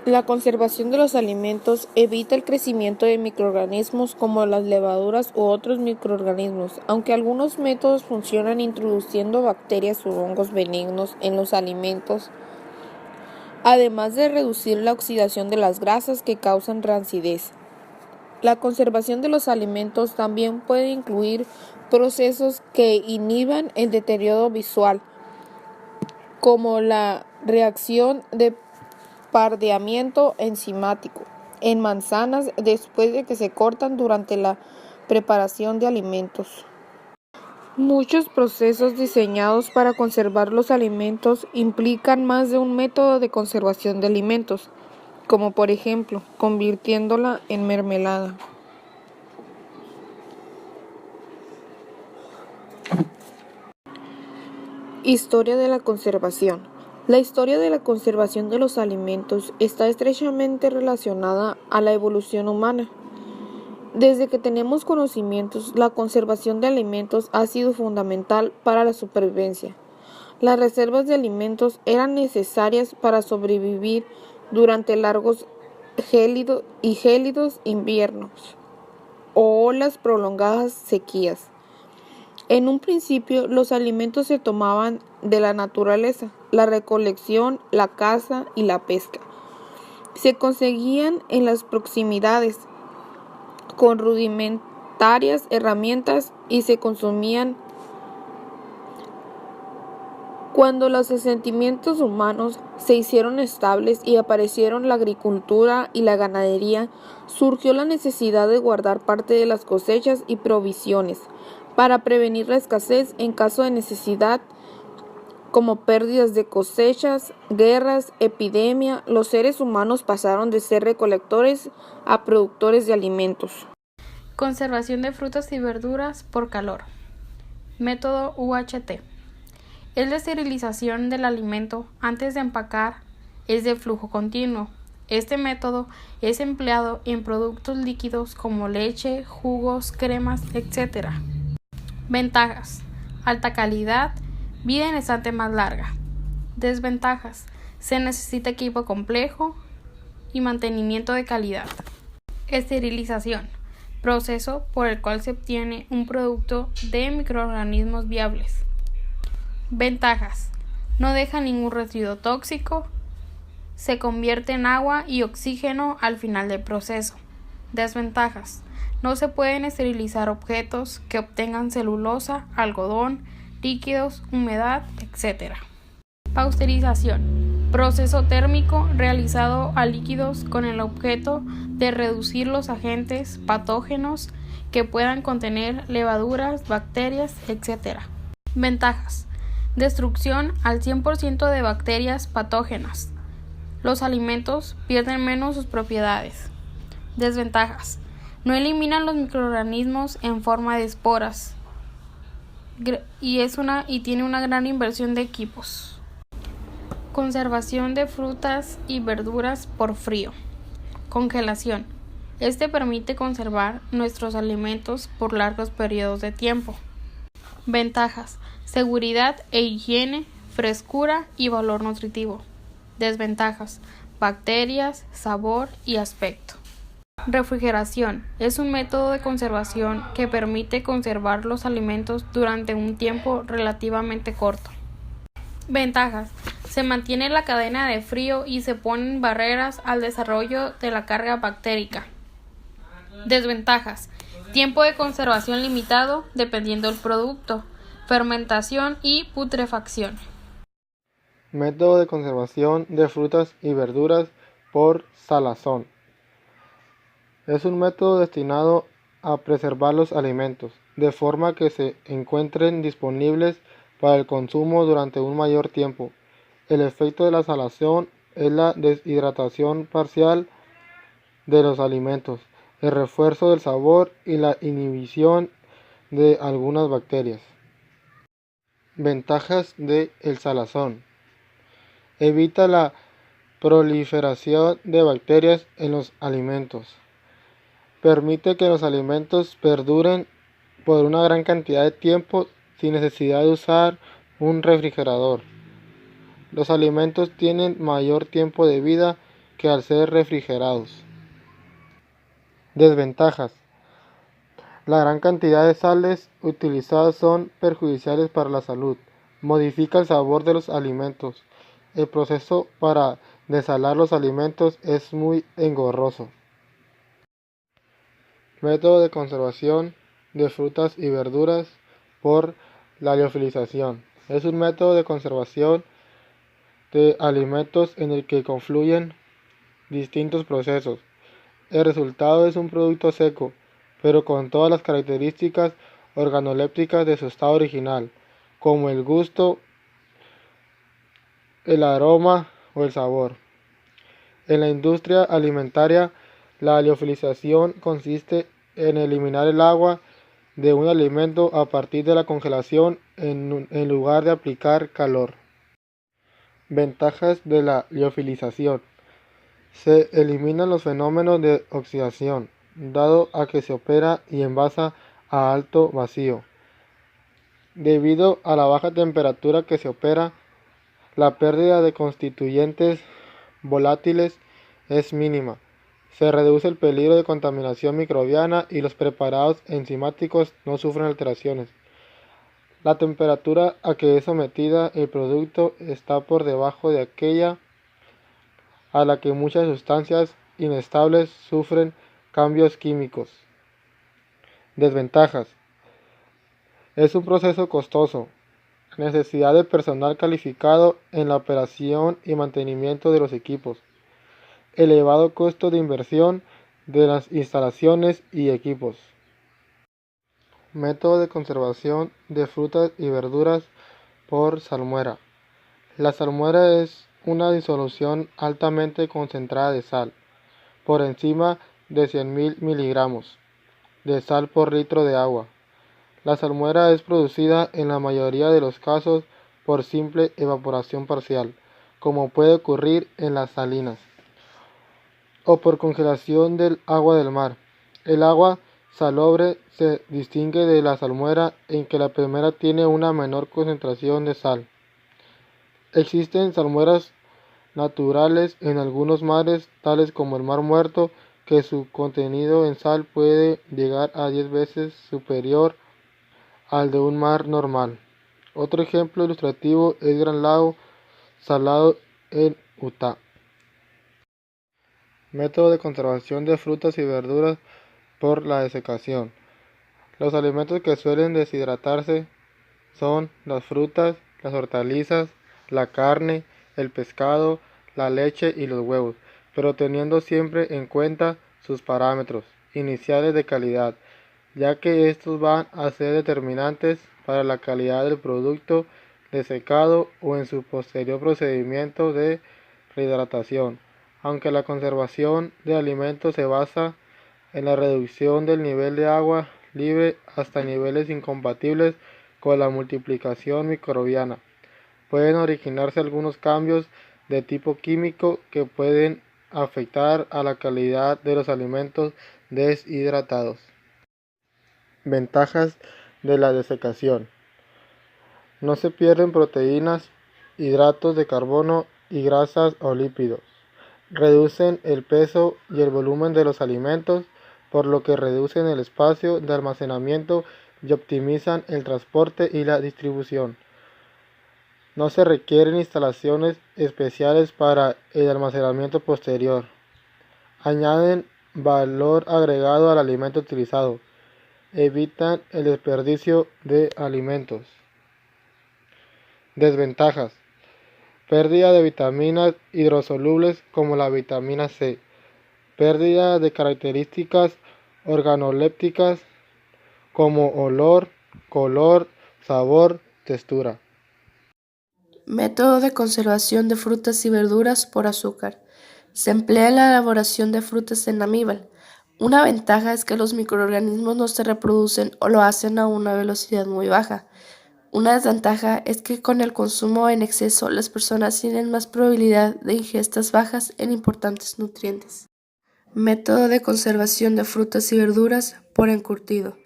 La conservación de los alimentos evita el crecimiento de microorganismos como las levaduras u otros microorganismos, aunque algunos métodos funcionan introduciendo bacterias u hongos benignos en los alimentos, además de reducir la oxidación de las grasas que causan rancidez. La conservación de los alimentos también puede incluir procesos que inhiban el deterioro visual, como la reacción de pardeamiento enzimático en manzanas después de que se cortan durante la preparación de alimentos. Muchos procesos diseñados para conservar los alimentos implican más de un método de conservación de alimentos, como por ejemplo, convirtiéndola en mermelada. Historia de la conservación. La historia de la conservación de los alimentos está estrechamente relacionada a la evolución humana. Desde que tenemos conocimientos, la conservación de alimentos ha sido fundamental para la supervivencia. Las reservas de alimentos eran necesarias para sobrevivir durante largos gélidos inviernos o olas prolongadas sequías. En un principio, los alimentos se tomaban de la naturaleza, la recolección, la caza y la pesca. Se conseguían en las proximidades, con rudimentarias herramientas y se consumían. Cuando los asentamientos humanos se hicieron estables y aparecieron la agricultura y la ganadería, surgió la necesidad de guardar parte de las cosechas y provisiones para prevenir la escasez en caso de necesidad, como pérdidas de cosechas, guerras, epidemia. Los seres humanos pasaron de ser recolectores a productores de alimentos. Conservación de frutas y verduras por calor. Método UHT. Es la esterilización del alimento antes de empacar, es de flujo continuo. Este método es empleado en productos líquidos como leche, jugos, cremas, etc. Ventajas: alta calidad, vida en estante más larga. Desventajas: se necesita equipo complejo y mantenimiento de calidad. Esterilización: proceso por el cual se obtiene un producto de microorganismos viables. Ventajas: no deja ningún residuo tóxico, se convierte en agua y oxígeno al final del proceso. Desventajas: no se pueden esterilizar objetos que obtengan celulosa, algodón, líquidos, humedad, etc. Pasteurización: proceso térmico realizado a líquidos con el objeto de reducir los agentes patógenos que puedan contener levaduras, bacterias, etc. Ventajas: destrucción al 100% de bacterias patógenas. Los alimentos pierden menos sus propiedades. Desventajas: no eliminan los microorganismos en forma de esporas y tiene una gran inversión de equipos. Conservación de frutas y verduras por frío. Congelación: este permite conservar nuestros alimentos por largos periodos de tiempo. Ventajas: seguridad e higiene, frescura y valor nutritivo. Desventajas: bacterias, sabor y aspecto. Refrigeración: es un método de conservación que permite conservar los alimentos durante un tiempo relativamente corto. Ventajas: se mantiene la cadena de frío y se ponen barreras al desarrollo de la carga bacteriana. Desventajas: tiempo de conservación limitado dependiendo del producto, fermentación y putrefacción. Método de conservación de frutas y verduras por salazón. Es un método destinado a preservar los alimentos, de forma que se encuentren disponibles para el consumo durante un mayor tiempo. El efecto de la salazón es la deshidratación parcial de los alimentos, el refuerzo del sabor y la inhibición de algunas bacterias. Ventajas del salazón: evita la proliferación de bacterias en los alimentos. Permite que los alimentos perduren por una gran cantidad de tiempo sin necesidad de usar un refrigerador. Los alimentos tienen mayor tiempo de vida que al ser refrigerados. Desventajas. La gran cantidad de sales utilizadas son perjudiciales para la salud. Modifica el sabor de los alimentos. El proceso para desalar los alimentos es muy engorroso. Método de conservación de frutas y verduras por la liofilización. Es un método de conservación de alimentos en el que confluyen distintos procesos. El resultado es un producto seco, pero con todas las características organolépticas de su estado original, como el gusto, el aroma o el sabor. En la industria alimentaria, la liofilización consiste en eliminar el agua de un alimento a partir de la congelación en lugar de aplicar calor. Ventajas de la liofilización. Se eliminan los fenómenos de oxidación, dado a que se opera y envasa a alto vacío. Debido a la baja temperatura que se opera, la pérdida de constituyentes volátiles es mínima. Se reduce el peligro de contaminación microbiana y los preparados enzimáticos no sufren alteraciones. La temperatura a que es sometida el producto está por debajo de aquella a la que muchas sustancias inestables sufren cambios químicos. Desventajas. Es un proceso costoso. Necesidad de personal calificado en la operación y mantenimiento de los equipos. Elevado costo de inversión de las instalaciones y equipos. Método de conservación de frutas y verduras por salmuera. La salmuera es una disolución altamente concentrada de sal, por encima de 100.000 miligramos de sal por litro de agua. La salmuera es producida en la mayoría de los casos por simple evaporación parcial, como puede ocurrir en las salinas, o por congelación del agua del mar. El agua salobre se distingue de la salmuera en que la primera tiene una menor concentración de sal. Existen salmueras naturales en algunos mares, tales como el Mar Muerto, que su contenido en sal puede llegar a 10 veces superior al de un mar normal. Otro ejemplo ilustrativo es Gran Lago Salado en Utah. Método de conservación de frutas y verduras por la desecación. Los alimentos que suelen deshidratarse son las frutas, las hortalizas, la carne, el pescado, la leche y los huevos, pero teniendo siempre en cuenta sus parámetros iniciales de calidad, ya que estos van a ser determinantes para la calidad del producto desecado o en su posterior procedimiento de rehidratación. Aunque la conservación de alimentos se basa en la reducción del nivel de agua libre hasta niveles incompatibles con la multiplicación microbiana, pueden originarse algunos cambios de tipo químico que pueden afectar a la calidad de los alimentos deshidratados. Ventajas de la desecación. No se pierden proteínas, hidratos de carbono y grasas o lípidos. Reducen el peso y el volumen de los alimentos, por lo que reducen el espacio de almacenamiento y optimizan el transporte y la distribución. No se requieren instalaciones especiales para el almacenamiento posterior. Añaden valor agregado al alimento utilizado. Evitan el desperdicio de alimentos. Desventajas. Pérdida de vitaminas hidrosolubles como la vitamina C. Pérdida de características organolépticas como olor, color, sabor, textura. Método de conservación de frutas y verduras por azúcar. Se emplea en la elaboración de frutas en amíbal. Una ventaja es que los microorganismos no se reproducen o lo hacen a una velocidad muy baja. Una desventaja es que con el consumo en exceso las personas tienen más probabilidad de ingestas bajas en importantes nutrientes. Método de conservación de frutas y verduras por encurtido.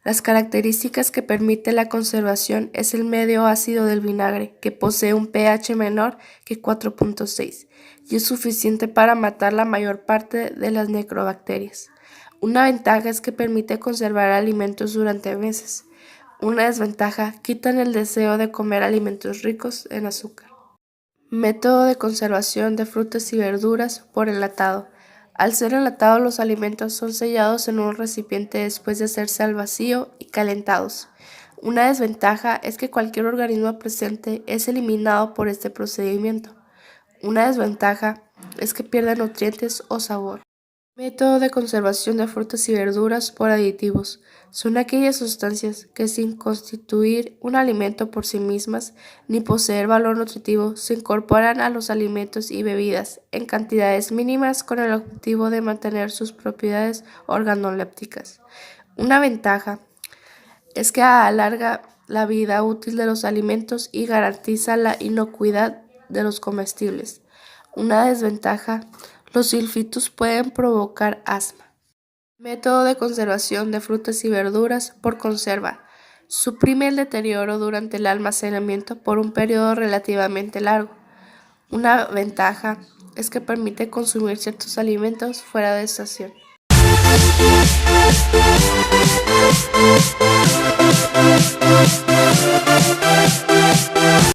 Las características que permiten la conservación es el medio ácido del vinagre, que posee un pH menor que 4.6 y es suficiente para matar la mayor parte de las necrobacterias. Una ventaja es que permite conservar alimentos durante meses. Una desventaja, quitan el deseo de comer alimentos ricos en azúcar. Método de conservación de frutas y verduras por enlatado. Al ser enlatados, los alimentos son sellados en un recipiente después de hacerse al vacío y calentados. Una desventaja es que cualquier organismo presente es eliminado por este procedimiento. Una desventaja es que pierde nutrientes o sabor. Método de conservación de frutas y verduras por aditivos. Son aquellas sustancias que sin constituir un alimento por sí mismas ni poseer valor nutritivo se incorporan a los alimentos y bebidas en cantidades mínimas con el objetivo de mantener sus propiedades organolépticas. Una ventaja es que alarga la vida útil de los alimentos y garantiza la inocuidad de los comestibles. Una desventaja, los sulfitos pueden provocar asma. Método de conservación de frutas y verduras por conserva. Suprime el deterioro durante el almacenamiento por un periodo relativamente largo. Una ventaja es que permite consumir ciertos alimentos fuera de estación.